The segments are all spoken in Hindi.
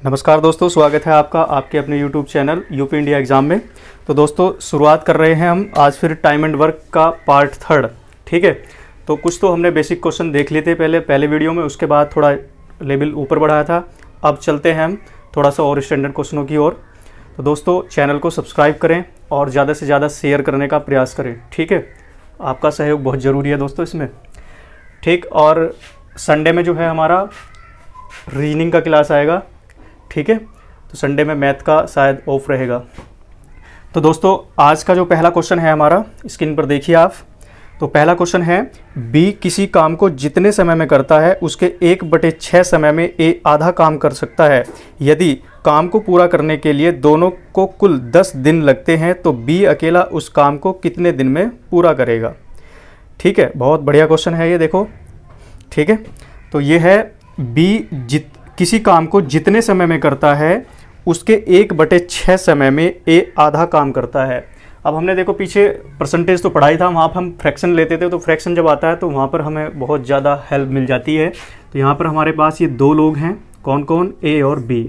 नमस्कार दोस्तों, स्वागत है आपका आपके अपने YouTube channel UP India exam में। तो दोस्तों शुरुआत कर रहे हैं हम आज फिर टाइम एंड वर्क का पार्ट 3। ठीक है, तो कुछ तो हमने बेसिक क्वेश्चन देख लिए थे पहले वीडियो में, उसके बाद थोड़ा लेवल ऊपर बढ़ाया था। अब चलते हैं हम थोड़ा सा और स्टैंडर्ड क्वेश्चनों की ओर। तो दोस्तों चैनल को सब्सक्राइब करें और ज़्यादा से ज़्यादा शेयर करने का प्रयास करें। ठीक है, आपका सहयोग बहुत ज़रूरी है दोस्तों इसमें। ठीक, और संडे में जो है हमारा रीजनिंग का क्लास आएगा। ठीक है, तो संडे में मैथ का शायद ऑफ रहेगा। तो दोस्तों आज का जो पहला क्वेश्चन है हमारा, स्क्रीन पर देखिए आप। तो पहला क्वेश्चन है, बी किसी काम को जितने समय में करता है उसके 1/6 समय में ए आधा काम कर सकता है। यदि काम को पूरा करने के लिए दोनों को कुल 10 दिन लगते हैं तो बी अकेला उस काम को कितने दिन में पूरा करेगा। ठीक है, बहुत बढ़िया क्वेश्चन है ये, देखो। ठीक है, तो ये है बी किसी काम को जितने समय में करता है उसके 1/6 समय में ए आधा काम करता है। अब हमने देखो पीछे परसेंटेज तो पढ़ा ही था, वहाँ पर हम फ्रैक्शन लेते थे, तो फ्रैक्शन जब आता है तो वहाँ पर हमें बहुत ज़्यादा हेल्प मिल जाती है। तो यहाँ पर हमारे पास ये दो लोग हैं, कौन कौन, ए और बी।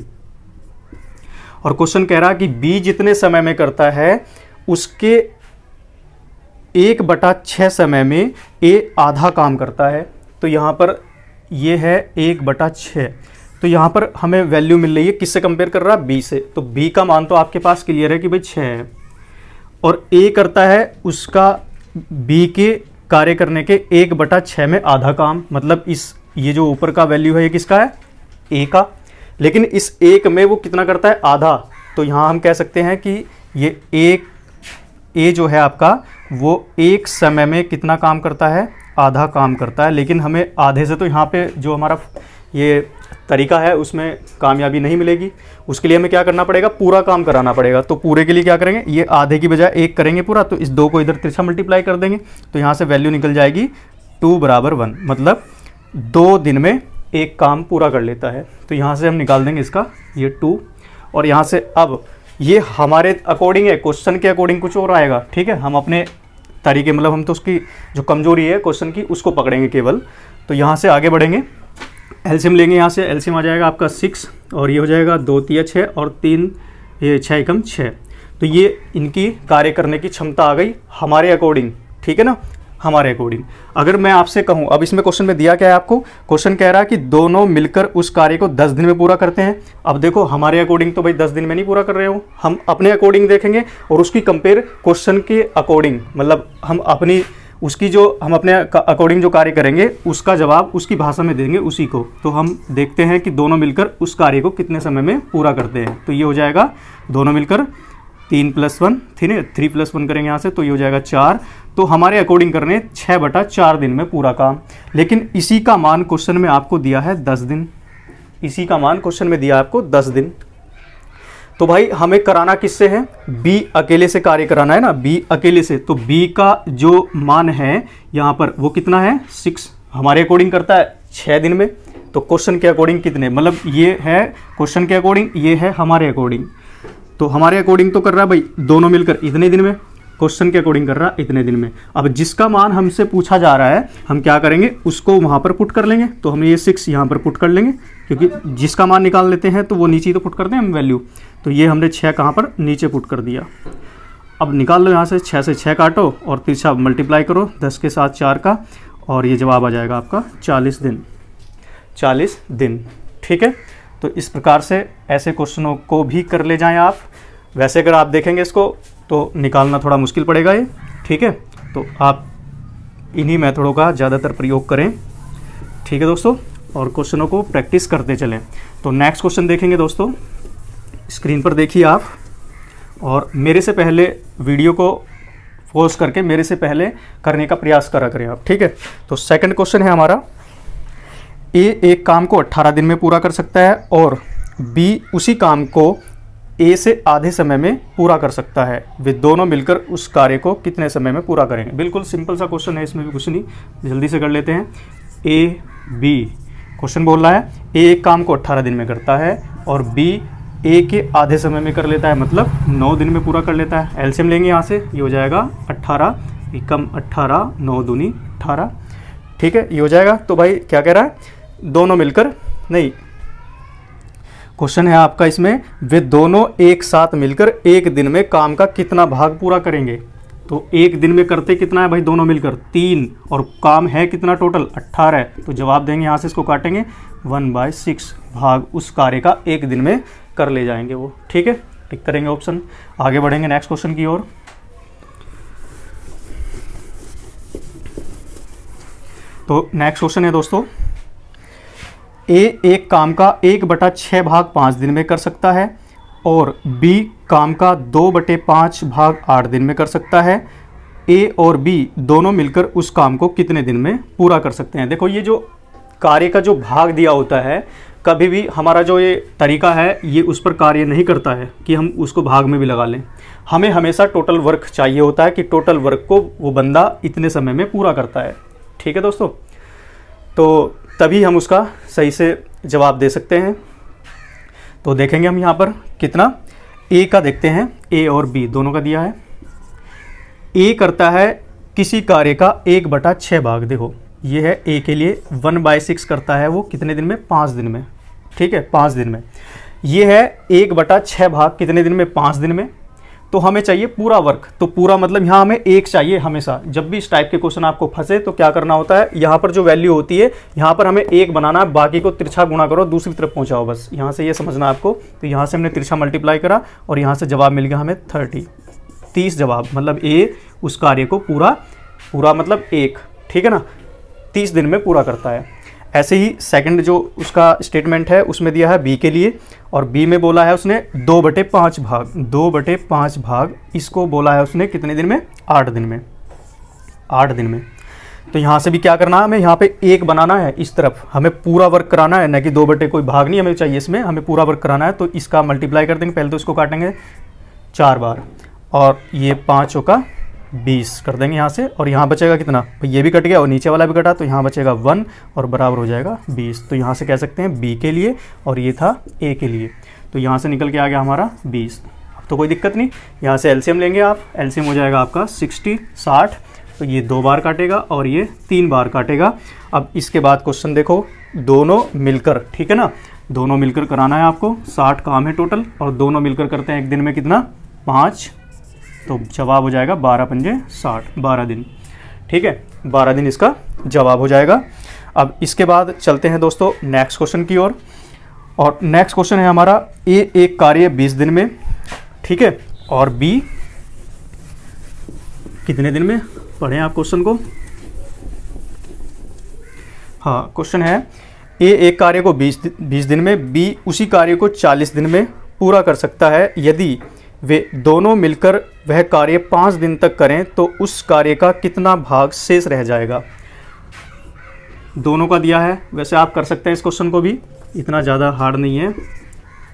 और क्वेश्चन कह रहा है कि बी जितने समय में करता है उसके 1/6 समय में ए आधा काम करता है। तो यहाँ पर ये है 1/6। तो यहाँ पर हमें वैल्यू मिल रही है, किससे कंपेयर कर रहा है, बी से। तो बी का मान तो आपके पास क्लियर है कि भाई 6 है, और ए करता है उसका बी के कार्य करने के 1/6 में आधा काम। मतलब ये जो ऊपर का वैल्यू है ये किसका है, ए का। लेकिन इस एक में वो कितना करता है, आधा। तो यहाँ हम कह सकते हैं कि ये ए जो है आपका वो एक समय में कितना काम करता है, आधा काम करता है। लेकिन हमें आधे से तो यहाँ पे जो हमारा ये तरीका है उसमें कामयाबी नहीं मिलेगी। उसके लिए हमें क्या करना पड़ेगा, पूरा काम कराना पड़ेगा। तो पूरे के लिए क्या करेंगे, ये आधे की बजाय 1 करेंगे पूरा। तो इस 2 को इधर तिरछा मल्टीप्लाई कर देंगे, तो यहाँ से वैल्यू निकल जाएगी 2 = 1। मतलब 2 दिन में एक काम पूरा कर लेता है। तो यहाँ से हम निकाल देंगे इसका ये 2, और यहाँ से अब ये हमारे अकॉर्डिंग है, क्वेश्चन के अकॉर्डिंग कुछ और आएगा। ठीक है, हम अपने तरीके, मतलब हम तो उसकी जो कमजोरी है क्वेश्चन की उसको पकड़ेंगे केवल। तो यहाँ से आगे बढ़ेंगे, एलसीएम लेंगे। यहाँ से एलसीएम आ जाएगा आपका 6, और ये हो जाएगा 2 × 6 और 3 ये 6 × 6। तो ये इनकी कार्य करने की क्षमता आ गई हमारे अकॉर्डिंग। ठीक है ना, हमारे अकॉर्डिंग। अगर मैं आपसे कहूँ, अब इसमें क्वेश्चन में दिया क्या है आपको, क्वेश्चन कह रहा है कि दोनों मिलकर उस कार्य को 10 दिन में पूरा करते हैं। अब देखो हमारे अकॉर्डिंग तो भाई 10 दिन में नहीं पूरा कर रहे हो, हम अपने अकॉर्डिंग देखेंगे और उसकी कंपेयर क्वेश्चन के अकॉर्डिंग, मतलब हम अपनी उसकी जो हम अपने अकॉर्डिंग जो कार्य करेंगे उसका जवाब उसकी भाषा में देंगे उसी को। तो हम देखते हैं कि दोनों मिलकर उस कार्य को कितने समय में पूरा करते हैं। तो ये हो जाएगा दोनों मिलकर 3 + 1, 3 + 1 करेंगे यहाँ से, तो ये हो जाएगा 4। तो हमारे अकॉर्डिंग करने 6/4 दिन में पूरा काम। लेकिन इसी का मान क्वेश्चन में आपको दिया है 10 दिन। इसी का मान क्वेश्चन में दिया आपको 10 दिन। तो भाई हमें कराना किससे है, बी अकेले से कार्य कराना है ना, बी अकेले से। तो बी का जो मान है यहाँ पर वो कितना है, 6। हमारे अकॉर्डिंग करता है 6 दिन में। तो क्वेश्चन के अकॉर्डिंग कितने, मतलब ये है क्वेश्चन के अकॉर्डिंग, ये है हमारे अकॉर्डिंग। तो हमारे अकॉर्डिंग तो कर रहा है भाई दोनों मिलकर इतने दिन में, क्वेश्चन के अकॉर्डिंग कर रहा है इतने दिन में। अब जिसका मान हमसे पूछा जा रहा है हम क्या करेंगे, उसको वहाँ पर पुट कर लेंगे। तो हम ये 6 यहाँ पर पुट कर लेंगे, क्योंकि जिसका मान निकाल लेते हैं तो वो नीचे तो पुट करते हैं हम वैल्यू। तो ये हमने 6 कहाँ पर, नीचे पुट कर दिया। अब निकाल लो यहाँ से, 6 से 6 काटो और तिरछा मल्टीप्लाई करो 10 के साथ 4 का, और ये जवाब आ जाएगा आपका 40 दिन। 40 दिन। ठीक है, तो इस प्रकार से ऐसे क्वेश्चनों को भी कर ले जाएं आप। वैसे अगर आप देखेंगे इसको तो निकालना थोड़ा मुश्किल पड़ेगा ये। ठीक है, तो आप इन्हीं मेथडों का ज़्यादातर प्रयोग करें। ठीक है दोस्तों, और क्वेश्चनों को प्रैक्टिस करते चलें। तो नेक्स्ट क्वेश्चन देखेंगे दोस्तों, स्क्रीन पर देखिए आप, और मेरे से पहले वीडियो को पॉज करके मेरे से पहले करने का प्रयास करा करें आप। ठीक है, तो सेकंड क्वेश्चन है हमारा, ए एक काम को 18 दिन में पूरा कर सकता है और बी उसी काम को ए से आधे समय में पूरा कर सकता है। वे दोनों मिलकर उस कार्य को कितने समय में पूरा करेंगे। बिल्कुल सिंपल सा क्वेश्चन है, इसमें भी कुछ नहीं, जल्दी से कर लेते हैं। ए बी क्वेश्चन बोल रहा है, ए एक काम को 18 दिन में करता है और बी ए के आधे समय में कर लेता है, मतलब 9 दिन में पूरा कर लेता है। एलसीएम लेंगे यहाँ से, ये हो जाएगा 18 × 18, 9 दूनी 18। ठीक है, ये हो जाएगा। तो भाई क्या कह रहा है, दोनों मिलकर नहीं, क्वेश्चन है आपका इसमें, वे दोनों एक साथ मिलकर एक दिन में काम का कितना भाग पूरा करेंगे। तो एक दिन में करते कितना है भाई दोनों मिलकर 3, और काम है कितना टोटल 18। तो जवाब देंगे यहाँ से, इसको काटेंगे 1/6 भाग उस कार्य का एक दिन में कर ले जाएंगे वो। ठीक है, टिक करेंगे ऑप्शन। आगे बढ़ेंगे नेक्स्ट क्वेश्चन की ओर। तो नेक्स्ट क्वेश्चन है दोस्तों, ए एक काम का 1/6 भाग 5 दिन में कर सकता है और बी काम का 2/5 भाग 8 दिन में कर सकता है। ए और बी दोनों मिलकर उस काम को कितने दिन में पूरा कर सकते हैं। देखो, ये जो कार्य का जो भाग दिया होता है, कभी भी हमारा जो ये तरीका है ये उस पर कार्य नहीं करता है कि हम उसको भाग में भी लगा लें। हमें हमेशा टोटल वर्क चाहिए होता है कि टोटल वर्क को वो बंदा इतने समय में पूरा करता है। ठीक है दोस्तों, तो तभी हम उसका सही से जवाब दे सकते हैं। तो देखेंगे हम यहाँ पर कितना, ए का देखते हैं, ए और बी दोनों का दिया है। ए करता है किसी कार्य का 1/6 भाग, देखो ये है ए के लिए 1/6 करता है वो कितने दिन में, 5 दिन में। ठीक है, 5 दिन में। ये है 1/6 भाग कितने दिन में, 5 दिन में। तो हमें चाहिए पूरा वर्क, तो पूरा मतलब यहाँ हमें 1 चाहिए हमेशा। जब भी इस टाइप के क्वेश्चन आपको फंसे तो क्या करना होता है, यहाँ पर जो वैल्यू होती है यहाँ पर हमें 1 बनाना है, बाकी को तिरछा गुणा करो, दूसरी तरफ पहुँचाओ, बस यहाँ से ये समझना है आपको। तो यहाँ से हमने तिरछा मल्टीप्लाई करा और यहाँ से जवाब मिल गया हमें 30 जवाब, मतलब ए उस कार्य को पूरा मतलब 1, ठीक है ना, 30 दिन में पूरा करता है। ऐसे ही सेकंड जो उसका स्टेटमेंट है उसमें दिया है बी के लिए, और बी में बोला है उसने 2/5 भाग, 2/5 भाग इसको बोला है उसने कितने दिन में, 8 दिन में, 8 दिन में। तो यहाँ से भी क्या करना है, हमें यहाँ पे 1 बनाना है, इस तरफ हमें पूरा वर्क कराना है, न कि 2 कोई भाग नहीं हमें चाहिए, इसमें हमें पूरा वर्क कराना है। तो इसका मल्टीप्लाई कर देंगे, पहले तो इसको काटेंगे 4 बार, और ये 5 का 20 कर देंगे यहाँ से, और यहाँ बचेगा कितना, ये भी कट गया और नीचे वाला भी कटा, तो यहाँ बचेगा 1 और बराबर हो जाएगा 20। तो यहाँ से कह सकते हैं बी के लिए, और ये था ए के लिए, तो यहाँ से निकल के आ गया हमारा 20। अब तो कोई दिक्कत नहीं, यहाँ से एलसीएम लेंगे आप, एलसीएम हो जाएगा आपका 60। तो ये 2 बार काटेगा और ये 3 बार काटेगा। अब इसके बाद क्वेश्चन देखो, दोनों मिलकर, ठीक है ना, दोनों मिलकर कराना है आपको, 60 काम है टोटल, और दोनों मिलकर करते हैं एक दिन में कितना, 5। तो जवाब हो जाएगा 12×5 = 60, 12 दिन। ठीक है, 12 दिन इसका जवाब हो जाएगा। अब इसके बाद चलते हैं दोस्तों नेक्स्ट क्वेश्चन की ओर, और नेक्स्ट क्वेश्चन है हमारा, ए एक कार्य 20 दिन में, ठीक है, और बी कितने दिन में, पढ़ें आप क्वेश्चन को। हाँ, क्वेश्चन है ए एक कार्य को 20 दिन में, बी उसी कार्य को 40 दिन में पूरा कर सकता है। यदि वे दोनों मिलकर वह कार्य 5 दिन तक करें तो उस कार्य का कितना भाग शेष रह जाएगा। दोनों का दिया है, वैसे आप कर सकते हैं इस क्वेश्चन को भी, इतना ज़्यादा हार्ड नहीं है।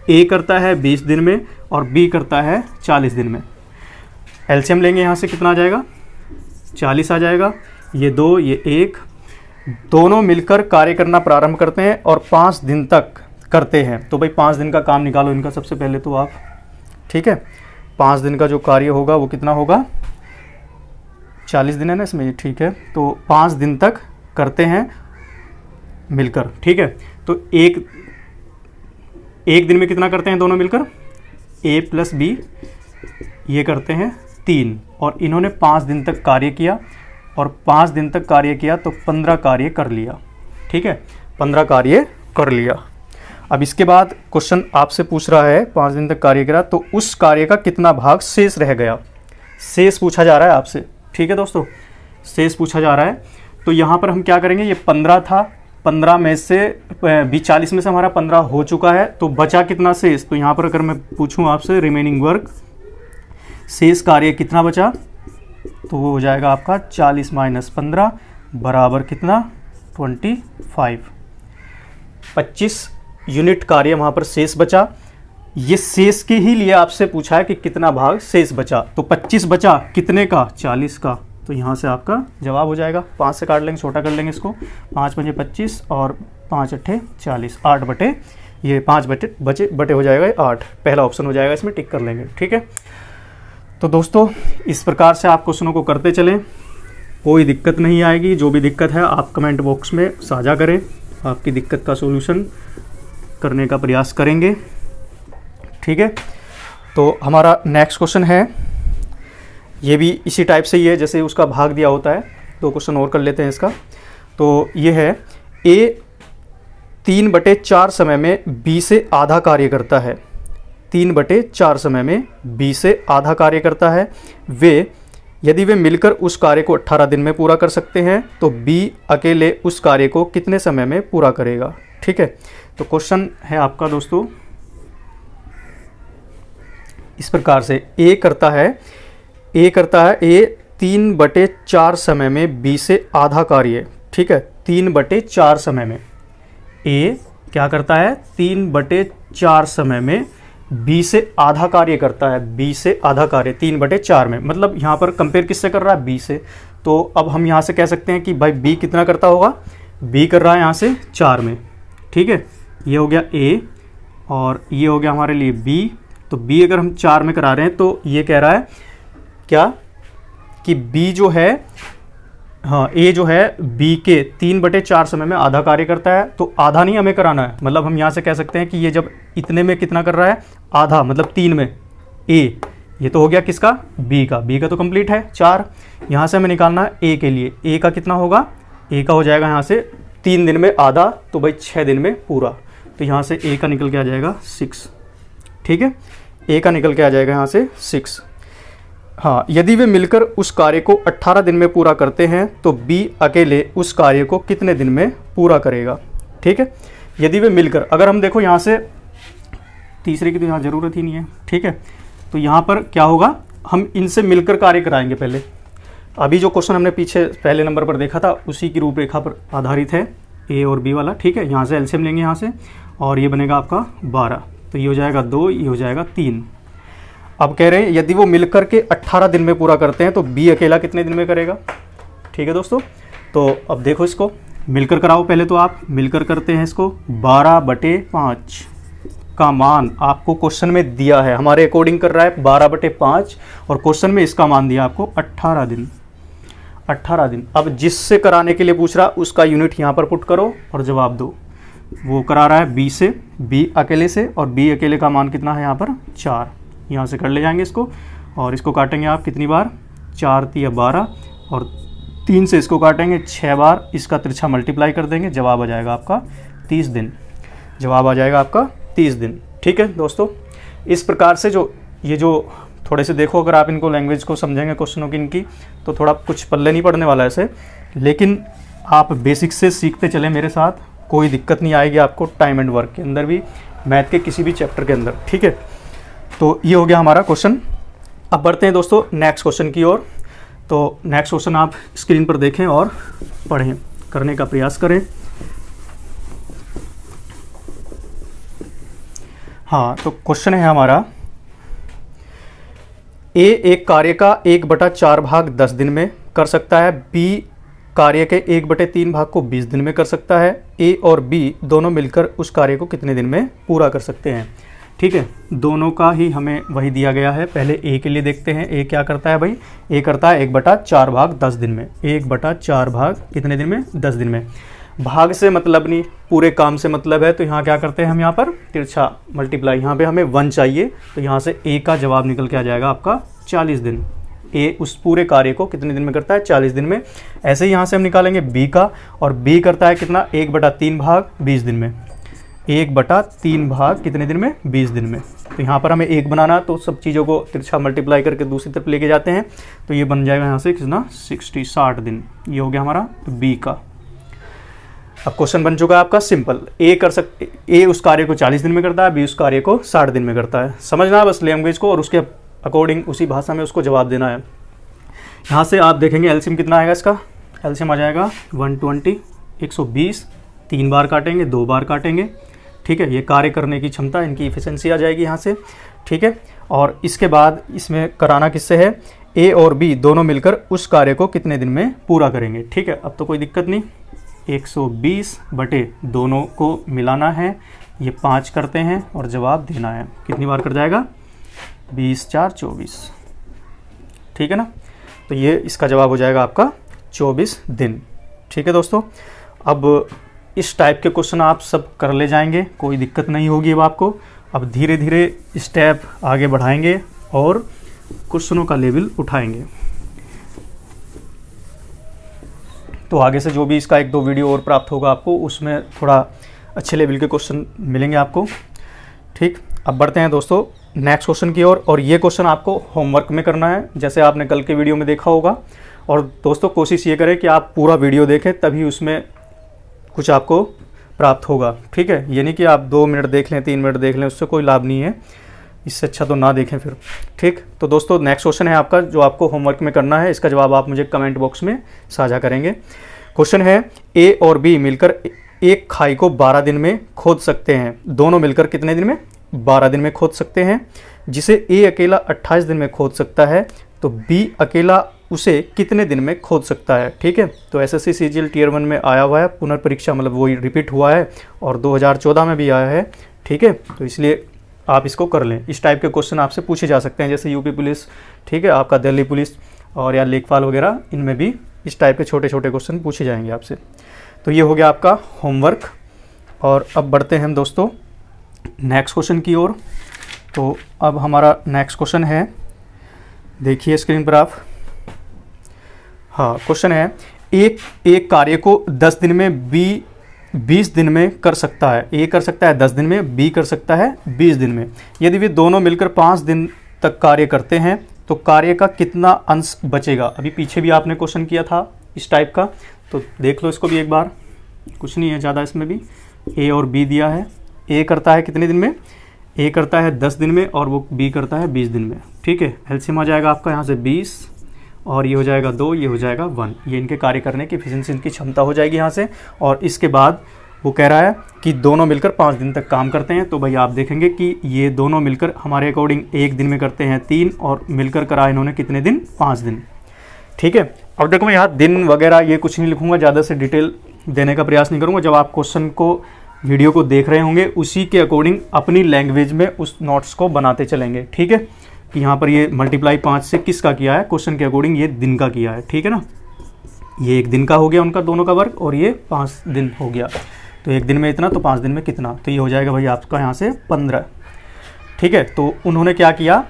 ए करता है 20 दिन में और बी करता है 40 दिन में। एलसीएम लेंगे, यहाँ से कितना आ जाएगा, 40 आ जाएगा, ये 2 ये 1, दोनों मिलकर कार्य करना प्रारंभ करते हैं और 5 दिन तक करते हैं। तो भाई 5 दिन का काम निकालो इनका सबसे पहले तो आप, ठीक है। 5 दिन का जो कार्य होगा वो कितना होगा, 40 दिन है ना इसमें, ठीक है। तो 5 दिन तक करते हैं मिलकर, ठीक है। तो एक दिन में कितना करते हैं दोनों मिलकर, ए प्लस बी ये करते हैं 3, और इन्होंने 5 दिन तक कार्य किया, और 5 दिन तक कार्य किया तो 15 कार्य कर लिया, ठीक है, 15 कार्य कर लिया। अब इसके बाद क्वेश्चन आपसे पूछ रहा है 5 दिन तक कार्य करा तो उस कार्य का कितना भाग शेष रह गया, शेष पूछा जा रहा है आपसे, ठीक है दोस्तों, शेष पूछा जा रहा है। तो यहाँ पर हम क्या करेंगे, ये 15 था, 15 में से 40 में से हमारा 15 हो चुका है, तो बचा कितना शेष। तो यहाँ पर अगर मैं पूछूँ आपसे रिमेनिंग वर्क, शेष कार्य कितना बचा, तो वो हो जाएगा आपका 40 - 15 बराबर कितना, 25 यूनिट कार्य वहाँ पर शेष बचा। ये शेष के ही लिए आपसे पूछा है कि कितना भाग शेष बचा, तो 25 बचा कितने का, 40 का। तो यहाँ से आपका जवाब हो जाएगा, 5 से काट लेंगे, छोटा कर लेंगे इसको, 5 × 5 = 25 और 5 × 8 = 40, 8 बटे ये 5 बटे हो जाएगा 8, पहला ऑप्शन हो जाएगा, इसमें टिक कर लेंगे, ठीक है। तो दोस्तों इस प्रकार से आप क्वेश्चनों को करते चलें, कोई दिक्कत नहीं आएगी। जो भी दिक्कत है आप कमेंट बॉक्स में साझा करें, आपकी दिक्कत का सोल्यूशन करने का प्रयास करेंगे। ठीक है, तो हमारा नेक्स्ट क्वेश्चन है, ये भी इसी टाइप से ही है जैसे उसका भाग दिया होता है। 2 क्वेश्चन और कर लेते हैं इसका। तो ये है ए 3/4 समय में बी से आधा कार्य करता है। 3/4 समय में बी से आधा कार्य करता है। यदि वे मिलकर उस कार्य को 18 दिन में पूरा कर सकते हैं तो बी अकेले उस कार्य को कितने समय में पूरा करेगा। ठीक है, तो क्वेश्चन है आपका दोस्तों इस प्रकार से, ए करता है ए 3/4 समय में बी से आधा कार्य। ठीक है, 3/4 समय में ए क्या करता है, 3/4 समय में बी से आधा कार्य करता है। बी से आधा कार्य 3/4 में, मतलब यहाँ पर कंपेयर किससे कर रहा है, बी से। तो अब हम यहाँ से कह सकते हैं कि भाई बी कितना करता होगा, बी कर रहा है यहाँ से 4 में। ठीक है, ये हो गया ए और ये हो गया हमारे लिए बी। तो बी अगर हम 4 में करा रहे हैं तो ये कह रहा है क्या कि बी जो है, हाँ ए जो है बी के 3/4 समय में आधा कार्य करता है। तो आधा नहीं हमें कराना है, मतलब हम यहाँ से कह सकते हैं कि ये जब इतने में कितना कर रहा है, आधा, मतलब 3 में ए, ये तो हो गया किसका, बी का तो कंप्लीट है 4। यहाँ से हमें निकालना है ए के लिए, ए का कितना होगा, ए का हो जाएगा यहाँ से 3 दिन में आधा, तो भाई 6 दिन में पूरा। तो यहाँ से ए का निकल के आ जाएगा 6। ठीक है, ए का निकल के आ जाएगा यहाँ से 6। हाँ, यदि वे मिलकर उस कार्य को 18 दिन में पूरा करते हैं तो बी अकेले उस कार्य को कितने दिन में पूरा करेगा। ठीक है, यदि वे मिलकर, अगर हम देखो यहाँ से तीसरे की तो यहाँ ज़रूरत ही नहीं है। ठीक है, तो यहाँ पर क्या होगा, हम इनसे मिलकर कार्य कराएंगे पहले। अभी जो क्वेश्चन हमने पीछे पहले नंबर पर देखा था उसी की रूपरेखा पर आधारित है, ए और बी वाला। ठीक है, यहाँ से एलसीएम लेंगे यहाँ से और ये बनेगा आपका 12, तो ये हो जाएगा 2, ये हो जाएगा 3। अब कह रहे हैं यदि वो मिलकर के 18 दिन में पूरा करते हैं तो बी अकेला कितने दिन में करेगा। ठीक है दोस्तों, तो अब देखो इसको मिलकर कराओ पहले। तो आप मिलकर करते हैं इसको, 12/5 का मान आपको क्वेश्चन में दिया है, हमारे अकॉर्डिंग कर रहा है 12/5 और क्वेश्चन में इसका मान दिया आपको 18 दिन। 18 दिन। अब जिससे कराने के लिए पूछ रहा उसका यूनिट यहाँ पर पुट करो और जवाब दो। वो करा रहा है बी से, बी अकेले से, और बी अकेले का मान कितना है यहाँ पर 4। यहाँ से कर ले जाएंगे इसको और इसको काटेंगे आप कितनी बार, 4 × 12 और 3 से इसको काटेंगे 6 बार, इसका तिरछा मल्टीप्लाई कर देंगे, जवाब आ जाएगा आपका 30 दिन। जवाब आ जाएगा आपका 30 दिन। ठीक है दोस्तों, इस प्रकार से ये जो थोड़े से देखो, अगर आप इनको लैंग्वेज को समझेंगे क्वेश्चनों की इनकी, तो थोड़ा कुछ पल्ले नहीं पड़ने वाला ऐसे, लेकिन आप बेसिक से सीखते चले मेरे साथ, कोई दिक्कत नहीं आएगी आपको टाइम एंड वर्क के अंदर भी, मैथ के किसी भी चैप्टर के अंदर। ठीक है, तो ये हो गया हमारा क्वेश्चन। अब बढ़ते हैं दोस्तों नेक्स्ट क्वेश्चन की ओर। तो नेक्स्ट क्वेश्चन आप स्क्रीन पर देखें और पढ़ें, करने का प्रयास करें। हाँ, तो क्वेश्चन है हमारा, ए एक कार्य का 1/4 भाग 10 दिन में कर सकता है, बी कार्य के 1/3 भाग को 20 दिन में कर सकता है। ए और बी दोनों मिलकर उस कार्य को कितने दिन में पूरा कर सकते हैं। ठीक है, दोनों का ही हमें वही दिया गया है। पहले ए के लिए देखते हैं, ए क्या करता है भाई, ए करता है 1/4 भाग 10 दिन में। 1/4 भाग कितने दिन में, 10 दिन में। भाग से मतलब नहीं, पूरे काम से मतलब है, तो यहाँ क्या करते हैं हम, यहाँ पर तिरछा मल्टीप्लाई, यहाँ पे हमें 1 चाहिए, तो यहाँ से ए का जवाब निकल के आ जाएगा आपका 40 दिन। ए उस पूरे कार्य को कितने दिन में करता है, 40 दिन में। ऐसे ही यहाँ से हम निकालेंगे बी का, और बी करता है कितना, 1/3 भाग 20 दिन में। 1/3 भाग कितने दिन में, 20 दिन में। तो यहाँ पर हमें 1 बनाना, तो सब चीज़ों को तिरछा मल्टीप्लाई करके दूसरी तरफ लेके जाते हैं, तो ये बन जाएगा यहाँ से कितना, 60 दिन। ये हो गया हमारा बी का। अब क्वेश्चन बन चुका है आपका सिंपल। ए उस कार्य को 40 दिन में करता है, बी उस कार्य को 60 दिन में करता है। समझना है बस लैंग्वेज को, और उसके अकॉर्डिंग उसी भाषा में उसको जवाब देना है। यहाँ से आप देखेंगे एलसीएम कितना आएगा इसका, एलसीएम आ जाएगा 120, 120, 3 बार काटेंगे, 2 बार काटेंगे। ठीक है, ये कार्य करने की क्षमता, इनकी इफिशिएंसी आ जाएगी यहाँ से। ठीक है, और इसके बाद इसमें कराना किससे है, ए और बी दोनों मिलकर उस कार्य को कितने दिन में पूरा करेंगे। ठीक है, अब तो कोई दिक्कत नहीं, 120 बटे दोनों को मिलाना है, ये 5 करते हैं और जवाब देना है। कितनी बार कर जाएगा, 20 × 4 = 24। ठीक है ना, तो ये इसका जवाब हो जाएगा आपका 24 दिन। ठीक है दोस्तों, अब इस टाइप के क्वेश्चन आप सब कर ले जाएंगे, कोई दिक्कत नहीं होगी अब आपको। अब धीरे धीरे स्टेप आगे बढ़ाएंगे और क्वेश्चनों का लेवल उठाएंगे। तो आगे से जो भी इसका 1-2 वीडियो और प्राप्त होगा आपको, उसमें थोड़ा अच्छे लेवल के क्वेश्चन मिलेंगे आपको। ठीक, अब बढ़ते हैं दोस्तों नेक्स्ट क्वेश्चन की ओर। और ये क्वेश्चन आपको होमवर्क में करना है, जैसे आपने कल के वीडियो में देखा होगा। और दोस्तों कोशिश ये करें कि आप पूरा वीडियो देखें, तभी उसमें कुछ आपको प्राप्त होगा। ठीक है, ये नहीं कि आप 2 मिनट देख लें, 3 मिनट देख लें, उससे कोई लाभ नहीं है। इससे अच्छा तो ना देखें फिर। ठीक, तो दोस्तों नेक्स्ट क्वेश्चन है आपका जो आपको होमवर्क में करना है। इसका जवाब आप मुझे कमेंट बॉक्स में साझा करेंगे। क्वेश्चन है, ए और बी मिलकर एक खाई को 12 दिन में खोद सकते हैं। दोनों मिलकर कितने दिन में? 12 दिन में खोद सकते हैं। जिसे ए अकेला 28 दिन में खोद सकता है, तो बी अकेला उसे कितने दिन में खोद सकता है। ठीक है, तो एसएससी सीजीएल टियर 1 में आया हुआ है, पुनर्परीक्षा मतलब वही रिपीट हुआ है, और 2014 में भी आया है। ठीक है, तो इसलिए आप इसको कर लें। इस टाइप के क्वेश्चन आपसे पूछे जा सकते हैं, जैसे यूपी पुलिस, ठीक है, आपका दिल्ली पुलिस और या लेखपाल वगैरह, इनमें भी इस टाइप के छोटे छोटे क्वेश्चन पूछे जाएंगे आपसे। तो ये हो गया आपका होमवर्क। और अब बढ़ते हैं हम दोस्तों नेक्स्ट क्वेश्चन की ओर। तो अब हमारा नेक्स्ट क्वेश्चन है, देखिए स्क्रीन पर आप। हाँ, क्वेश्चन है, एक कार्य को 10 दिन में, बी 20 दिन में कर सकता है। ए कर सकता है 10 दिन में, बी कर सकता है 20 दिन में। यदि वे दोनों मिलकर 5 दिन तक कार्य करते हैं, तो कार्य का कितना अंश बचेगा। अभी पीछे भी आपने क्वेश्चन किया था इस टाइप का, तो देख लो इसको भी एक बार। कुछ नहीं है ज़्यादा इसमें भी। ए और बी दिया है। ए करता है कितने दिन में? ए करता है 10 दिन में, और वो बी करता है 20 दिन में। ठीक है, एलसीएम आ जाएगा आपका यहाँ से 20, और ये हो जाएगा 2, ये हो जाएगा 1। ये इनके कार्य करने की एफिशिएंसी, इनकी क्षमता हो जाएगी यहाँ से। और इसके बाद वो कह रहा है कि दोनों मिलकर 5 दिन तक काम करते हैं। तो भाई आप देखेंगे कि ये दोनों मिलकर हमारे अकॉर्डिंग 1 दिन में करते हैं 3, और मिलकर करा इन्होंने कितने दिन? 5 दिन। ठीक है, अब देखो मैं यहाँ दिन वगैरह ये कुछ नहीं लिखूंगा, ज़्यादा से डिटेल देने का प्रयास नहीं करूँगा। जब आप क्वेश्चन को, वीडियो को देख रहे होंगे, उसी के अकॉर्डिंग अपनी लैंग्वेज में उस नोट्स को बनाते चलेंगे। ठीक है, कि यहाँ पर ये मल्टीप्लाई 5 से किसका किया है? क्वेश्चन के अकॉर्डिंग ये दिन का किया है। ठीक है ना, ये 1 दिन का हो गया उनका दोनों का वर्क, और ये 5 दिन हो गया। तो 1 दिन में इतना, तो 5 दिन में कितना? तो ये हो जाएगा भाई आपका यहाँ से 15। ठीक है, तो उन्होंने क्या किया,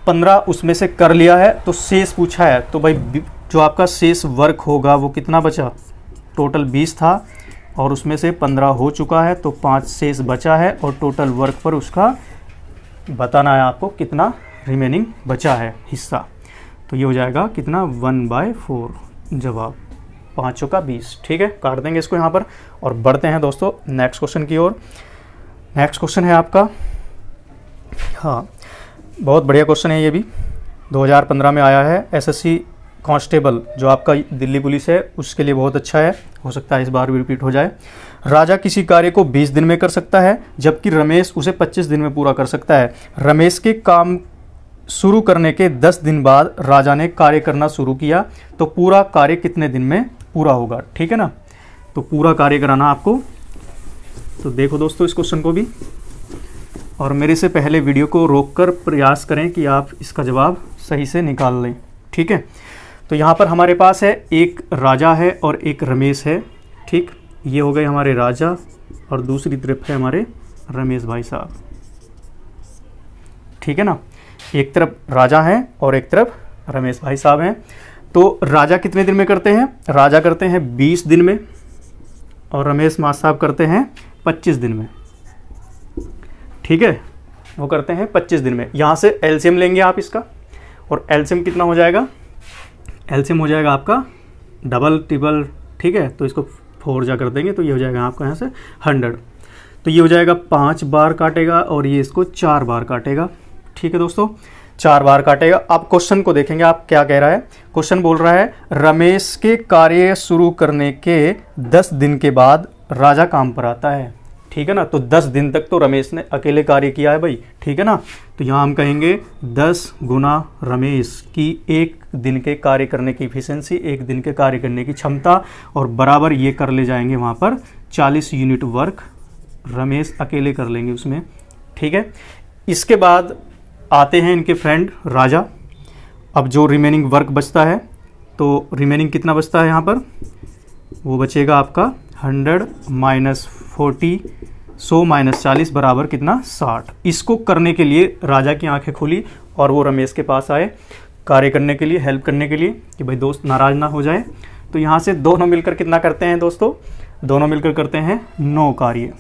15 उसमें से कर लिया है, तो शेष पूछा है। तो भाई जो आपका शेष वर्क होगा वो कितना बचा? टोटल 20 था, और उसमें से 15 हो चुका है, तो 5 शेष बचा है, और टोटल वर्क पर उसका बताना है आपको कितना रिमेनिंग बचा है हिस्सा। तो ये हो जाएगा कितना? 1/4। जवाब 5 का 20। ठीक है, काट देंगे इसको यहाँ पर। और बढ़ते हैं दोस्तों नेक्स्ट क्वेश्चन की ओर। नेक्स्ट क्वेश्चन है आपका, हाँ बहुत बढ़िया क्वेश्चन है ये भी, 2015 में आया है। एसएससी कांस्टेबल जो आपका दिल्ली पुलिस है उसके लिए बहुत अच्छा है, हो सकता है इस बार भी रिपीट हो जाए। राजा किसी कार्य को 20 दिन में कर सकता है, जबकि रमेश उसे 25 दिन में पूरा कर सकता है। रमेश के काम शुरू करने के 10 दिन बाद राजा ने कार्य करना शुरू किया, तो पूरा कार्य कितने दिन में पूरा होगा। ठीक है ना, तो पूरा कार्य कराना आपको। तो देखो दोस्तों इस क्वेश्चन को भी, और मेरे से पहले वीडियो को रोककर प्रयास करें कि आप इसका जवाब सही से निकाल लें। ठीक है, तो यहाँ पर हमारे पास है एक राजा है और एक रमेश है। ठीक, ये हो गए हमारे राजा, और दूसरी तरफ है हमारे रमेश भाई साहब। ठीक है ना, एक तरफ राजा हैं और एक तरफ रमेश भाई साहब हैं। तो राजा कितने दिन में करते हैं? राजा करते हैं 20 दिन में, और रमेश मास साहब करते हैं 25 दिन में। ठीक है, वो करते हैं 25 दिन में। यहाँ से एलसीएम लेंगे आप इसका, और एलसीएम कितना हो जाएगा? एलसीएम हो जाएगा आपका डबल ट्रिपल। ठीक है, तो इसको 4 जा कर देंगे, तो ये हो जाएगा आपका यहाँ से 100। तो ये हो जाएगा 5 बार काटेगा, और ये इसको 4 बार काटेगा। ठीक है दोस्तों, 4 बार काटेगा। अब क्वेश्चन को देखेंगे आप क्या कह रहा है। क्वेश्चन बोल रहा है रमेश के कार्य शुरू करने के 10 दिन के बाद राजा काम पर आता है। ठीक है ना, तो 10 दिन तक तो रमेश ने अकेले कार्य किया है भाई। ठीक है ना, तो यहाँ हम कहेंगे 10 गुना रमेश की 1 दिन के कार्य करने की एफिशिएंसी, 1 दिन के कार्य करने की क्षमता, और बराबर ये कर ले जाएंगे वहाँ पर 40 यूनिट वर्क रमेश अकेले कर लेंगे उसमें। ठीक है, इसके बाद आते हैं इनके फ्रेंड राजा। अब जो रिमेनिंग वर्क बचता है, तो रिमेनिंग कितना बचता है यहाँ पर? वो बचेगा आपका 100 माइनस 40, 100 माइनस 40 बराबर कितना 60। इसको करने के लिए राजा की आंखें खुली और वो रमेश के पास आए कार्य करने के लिए, हेल्प करने के लिए कि भाई दोस्त नाराज़ ना हो जाए। तो यहाँ से दोनों मिलकर कितना करते हैं दोस्तों, दोनों मिलकर करते हैं 9 कार्य,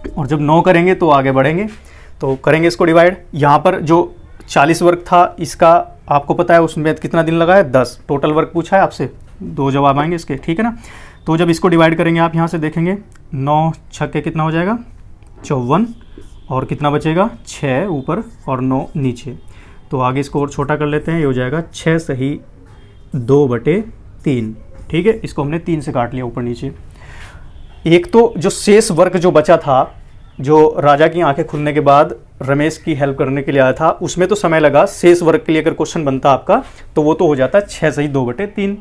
और जब 9 करेंगे तो आगे बढ़ेंगे। तो करेंगे इसको डिवाइड। यहाँ पर जो 40 वर्क था इसका आपको पता है उसमें कितना दिन लगा है 10, टोटल वर्क पूछा है आपसे, 2 जवाब आएंगे इसके, ठीक है ना। तो जब इसको डिवाइड करेंगे आप यहाँ से देखेंगे 9 छक्के कितना हो जाएगा 54, और कितना बचेगा 6 ऊपर और 9 नीचे। तो आगे इसको और छोटा कर लेते हैं, ये हो जाएगा 6 सही 2/3, ठीक है। इसको हमने 3 से काट लिया ऊपर नीचे। एक तो जो शेष वर्क जो बचा था, जो राजा की आंखें खुलने के बाद रमेश की हेल्प करने के लिए आया था, उसमें तो समय लगा। शेष वर्क के लिए अगर क्वेश्चन बनता आपका तो वो तो हो जाता 6 सही 2/3।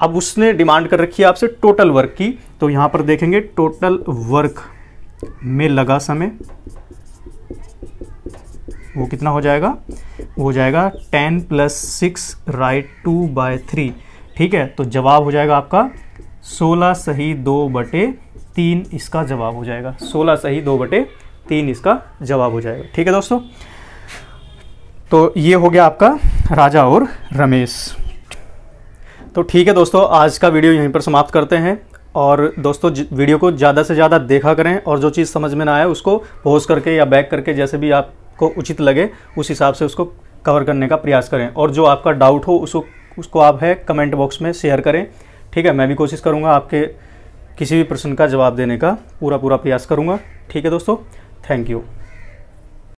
अब उसने डिमांड कर रखी है आपसे टोटल वर्क की, तो यहाँ पर देखेंगे टोटल वर्क में लगा समय वो कितना हो जाएगा, वो हो जाएगा 10 + 6 राइट 2/3, ठीक है। तो जवाब हो जाएगा आपका 16 सही 2/3 इसका जवाब हो जाएगा, 16 सही 2/3 इसका जवाब हो जाएगा, ठीक है दोस्तों। तो ये हो गया आपका राजा और रमेश। तो ठीक है दोस्तों, आज का वीडियो यहीं पर समाप्त करते हैं। और दोस्तों वीडियो को ज़्यादा से ज़्यादा देखा करें, और जो चीज़ समझ में ना आए उसको पॉज करके या बैक करके जैसे भी आपको उचित लगे उस हिसाब से उसको कवर करने का प्रयास करें। और जो आपका डाउट हो उसको आप है कमेंट बॉक्स में शेयर करें, ठीक है। मैं भी कोशिश करूँगा आपके किसी भी प्रश्न का जवाब देने का पूरा प्रयास करूँगा, ठीक है दोस्तों। Thank you.